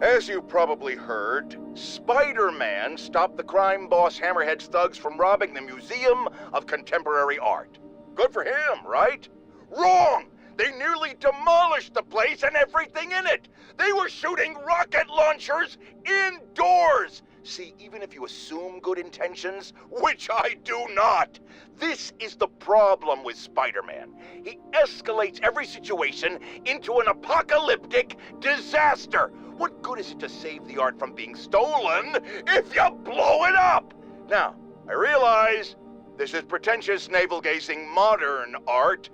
As you probably heard, Spider-Man stopped the crime boss Hammerhead's thugs from robbing the Museum of Contemporary Art. Good for him, right? Wrong! They nearly demolished the place and everything in it! They were shooting rocket launchers indoors! See, even if you assume good intentions, which I do not, this is the problem with Spider-Man. He escalates every situation into an apocalyptic disaster. What good is it to save the art from being stolen if you blow it up? Now, I realize this is pretentious, navel-gazing modern art.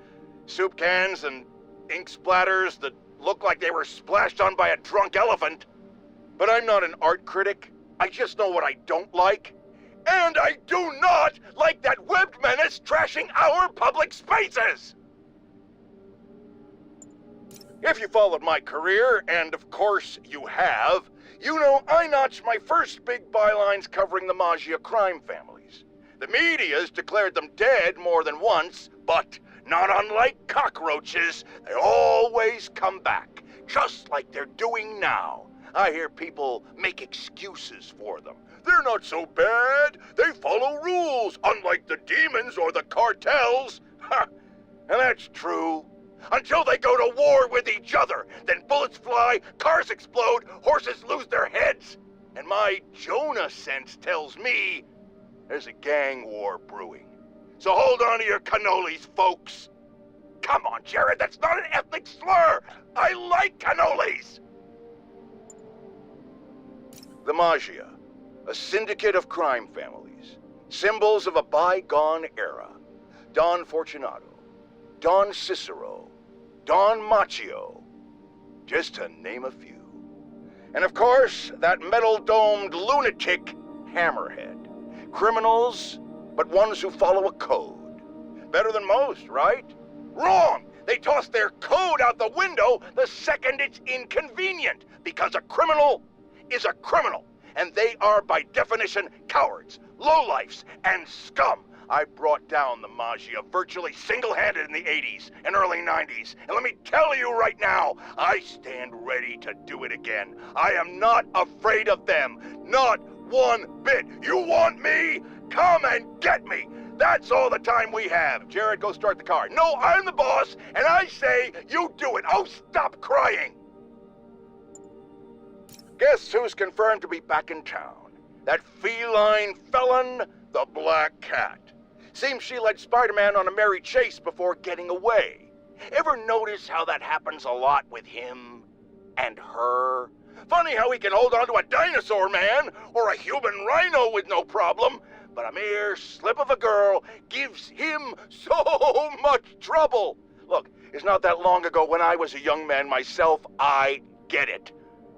Soup cans and ink splatters that look like they were splashed on by a drunk elephant. But I'm not an art critic. I just know what I don't like. And I do not like that webbed menace trashing our public spaces! If you followed my career, and of course you have, you know I notched my first big bylines covering the Maggia crime families. The media's declared them dead more than once, but not unlike cockroaches, they always come back, just like they're doing now. I hear people make excuses for them. They're not so bad. They follow rules, unlike the demons or the cartels. Ha! And that's true. Until they go to war with each other. Then bullets fly, cars explode, horses lose their heads. And my Jonah sense tells me there's a gang war brewing. So hold on to your cannolis, folks. Come on, Jared, that's not an ethnic slur. I like cannolis. The Maggia, a syndicate of crime families, symbols of a bygone era. Don Fortunato, Don Cicero, Don Macchio, just to name a few. And of course, that metal-domed lunatic, Hammerhead. Criminals, but ones who follow a code. Better than most, right? Wrong! They toss their code out the window the second it's inconvenient, because a criminal is a criminal, and they are by definition cowards, lowlifes, and scum. I brought down the Maggia virtually single-handed in the 80s and early 90s, and let me tell you right now, I stand ready to do it again. I am not afraid of them, not one bit. You want me? Come and get me. That's all the time we have. Jared, go start the car. No, I'm the boss, and I say you do it. Oh, stop crying. Guess who's confirmed to be back in town? That feline felon, the Black Cat. Seems she led Spider-Man on a merry chase before getting away. Ever notice how that happens a lot with him and her? Funny how he can hold on to a dinosaur man or a human rhino with no problem, but a mere slip of a girl gives him so much trouble. Look, it's not that long ago when I was a young man myself. I get it.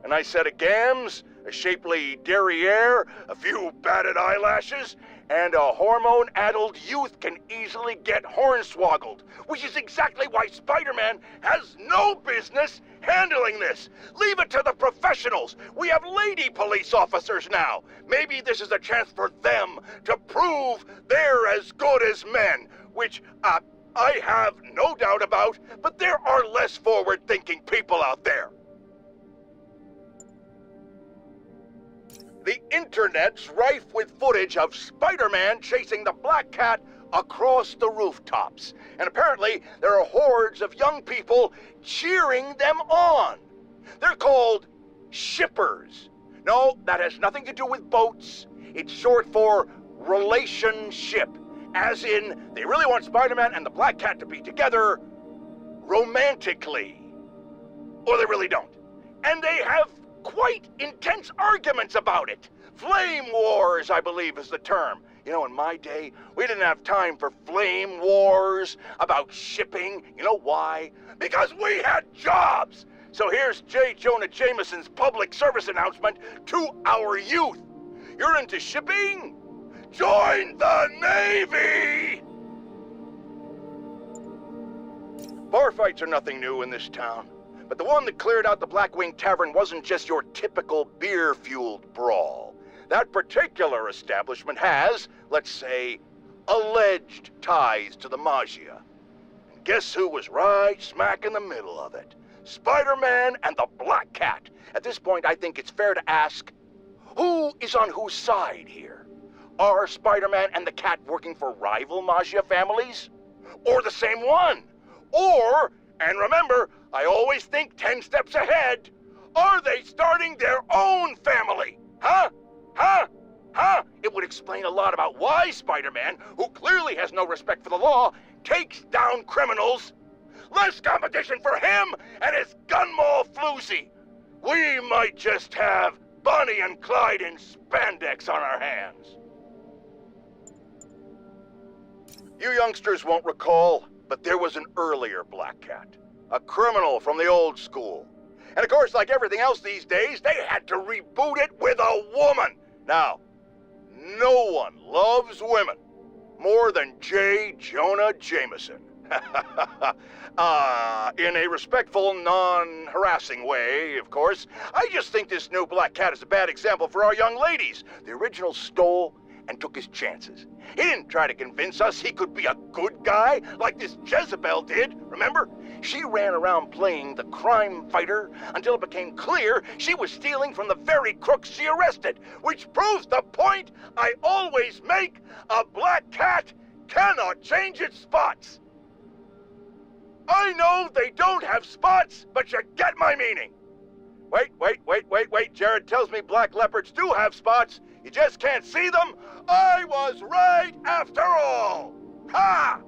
And I said a gams, a shapely derriere, a few batted eyelashes, and a hormone-addled youth can easily get hornswoggled, which is exactly why Spider-Man has no business handling this. Leave it to the professionals. We have lady police officers now. Maybe this is a chance for them to prove they're as good as men, which I have no doubt about, but there are less forward-thinking people out there. The internet's rife with footage of Spider-Man chasing the Black Cat across the rooftops. And apparently, there are hordes of young people cheering them on. They're called shippers. No, that has nothing to do with boats. It's short for relationship. As in, they really want Spider-Man and the Black Cat to be together romantically. Or they really don't. And they have quite intense arguments about it. Flame wars, I believe is the term. You know, in my day, we didn't have time for flame wars about shipping. You know why? Because we had jobs. So here's Jonah Jameson's public service announcement to our youth. You're into shipping? Join the Navy! Bar fights are nothing new in this town. But the one that cleared out the Blackwing Tavern wasn't just your typical beer-fueled brawl. That particular establishment has, let's say, alleged ties to the Maggia. And guess who was right smack in the middle of it? Spider-Man and the Black Cat. At this point, I think it's fair to ask, who is on whose side here? Are Spider-Man and the Cat working for rival mafia families? Or the same one? Or, and remember, I always think 10 steps ahead, are they starting their own family? Huh? Huh? Huh? It would explain a lot about why Spider-Man, who clearly has no respect for the law, takes down criminals. Less competition for him and his gun mall floozy. We might just have Bonnie and Clyde in spandex on our hands. You youngsters won't recall, but there was an earlier Black Cat. A criminal from the old school. And of course, like everything else these days, they had to reboot it with a woman. Now, no one loves women more than Jonah Jameson. In a respectful, non-harassing way, of course. I just think this new Black Cat is a bad example for our young ladies. The original stole and took his chances. He didn't try to convince us he could be a good guy like this Jezebel did, remember? She ran around playing the crime fighter until it became clear she was stealing from the very crooks she arrested, which proves the point I always make: a Black Cat cannot change its spots. I know they don't have spots, but you get my meaning. Wait, Jared tells me black leopards do have spots. You just can't see them. I was right after all. Ha!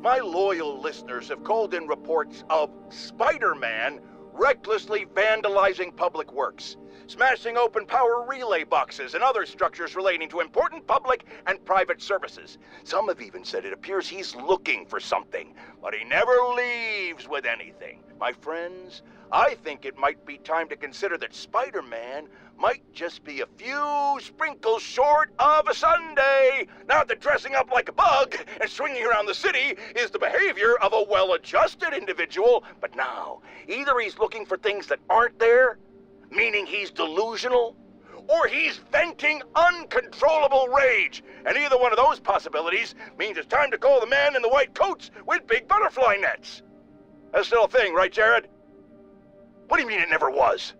My loyal listeners have called in reports of Spider-Man recklessly vandalizing public works, smashing open power relay boxes and other structures relating to important public and private services. Some have even said it appears he's looking for something, but he never leaves with anything. My friends, I think it might be time to consider that Spider-Man might just be a few sprinkles short of a sundae. Not that dressing up like a bug and swinging around the city is the behavior of a well-adjusted individual, but now, either he's looking for things that aren't there, meaning he's delusional, or he's venting uncontrollable rage. And either one of those possibilities means it's time to call the man in the white coats with big butterfly nets. That's still a thing, right, Jared? What do you mean it never was?